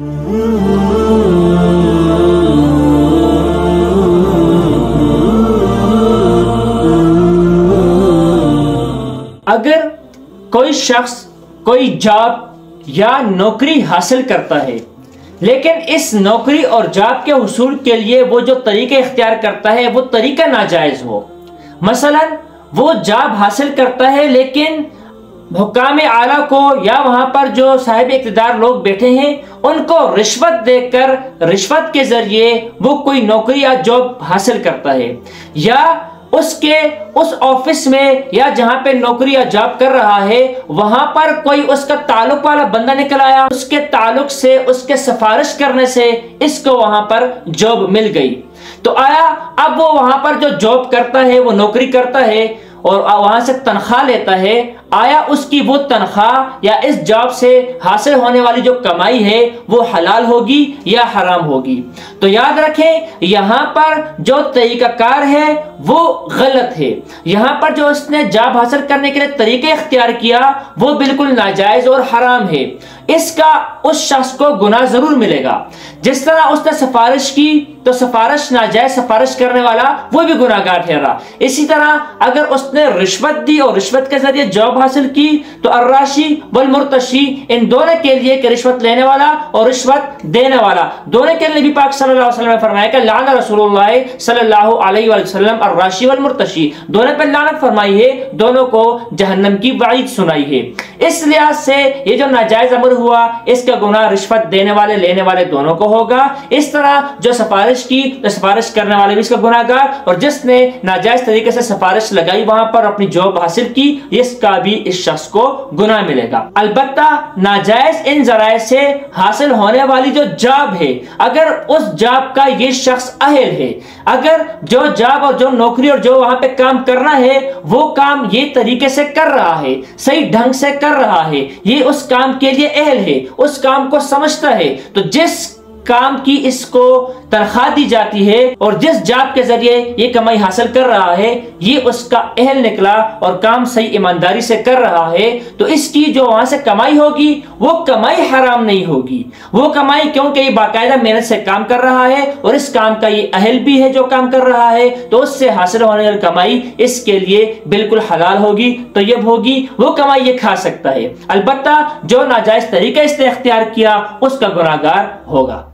अगर कोई शख्स कोई जॉब या नौकरी हासिल करता है, लेकिन इस नौकरी और जॉब के हुसूल के लिए वो जो तरीका इख्तियार करता है वो तरीका नाजायज हो। मसलन वो जॉब हासिल करता है लेकिन हुक्काम आला को या वहां पर जो साहिब इक़्तिदार लोग बैठे हैं उनको रिश्वत देकर, रिश्वत के जरिए वो कोई नौकरी या जॉब हासिल करता है, या उसके उस ऑफिस में या जहां पे नौकरी या जॉब कर रहा है वहां पर कोई उसका ताल्लुक वाला बंदा निकल आया, उसके ताल्लुक से, उसके सिफारिश करने से इसको वहां पर जॉब मिल गई। तो आया अब वो वहां पर जो जॉब करता है, वो नौकरी करता है और वहां से तनख्वाह लेता है, आया उसकी वो तनख्वाह या इस जॉब से हासिल होने वाली जो कमाई है वो हलाल होगी या हराम होगी। तो याद रखें यहां पर जो तरीकाकार है वो गलत है। यहां पर जो उसने जॉब हासिल करने के लिए तरीके इख्तियार किया वो बिल्कुल नाजायज और हराम है। इसका उस शख्स को गुनाह जरूर मिलेगा। जिस तरह उसने सिफारिश की तो सिफारिश नाजायज सिफारिश करने वाला वो भी गुनाहगार ठहरा। इसी तरह अगर उसने रिश्वत दी और रिश्वत के जरिए जॉब हासिल की तो अर्राशी वल मुर्तशी, इन दोनों के लिए कि रिश्वत लेने वाला और रिश्वत देने वाला दोनों के लिए नबी पाक सल्लल्लाहु अलैहि वसल्लम ने फरमाया कि लाना रसूलुल्लाह सल्लल्लाहु अलैहि वसल्लम अर्राशी वल मुर्तशी, दोनों पर लानत फरमाई है, दोनों को जहन्नम की वाइद सुनाई है। इस लिहाज से ये जो नाजायज अमर हुआ इसका गुनाह रिश्वत देने वाले लेने वाले दोनों को होगा। इस तरह जो सिफारिश की तो सिफारिश करने वाले भी इसका गुनाहगार, और जिसने नाजायज तरीके से सिफारिश लगाई वहां पर अपनी जॉब हासिल की इसका भी इस शख्स को गुनाह मिलेगा। अलबत्ता नाजायज इन जराए से हासिल होने वाली जो जॉब है, अगर उस जॉब का ये शख्स अहल है, अगर जो जॉब और जो नौकरी और जो वहां पे काम करना है वो काम ये तरीके से कर रहा है, सही ढंग से कर रहा है, ये उस काम के लिए अहल है, उस काम को समझता है, तो जिस काम की इसको तनख्वाह दी जाती है और जिस जॉब के जरिए ये कमाई हासिल कर रहा है ये उसका अहल निकला और काम सही ईमानदारी से कर रहा है, तो इसकी जो वहां से कमाई होगी वो कमाई हराम नहीं होगी। वो कमाई क्योंकि ये बाकायदा मेहनत से काम कर रहा है और इस काम का ये अहल भी है जो काम कर रहा है, तो उससे हासिल होने वाली कमाई इसके लिए बिल्कुल हलाल होगी, तय्यब होगी, वो कमाई ये खा सकता है। अलबत्ता जो नाजायज तरीका इसने इख्तियार किया उसका गुनाहगार होगा।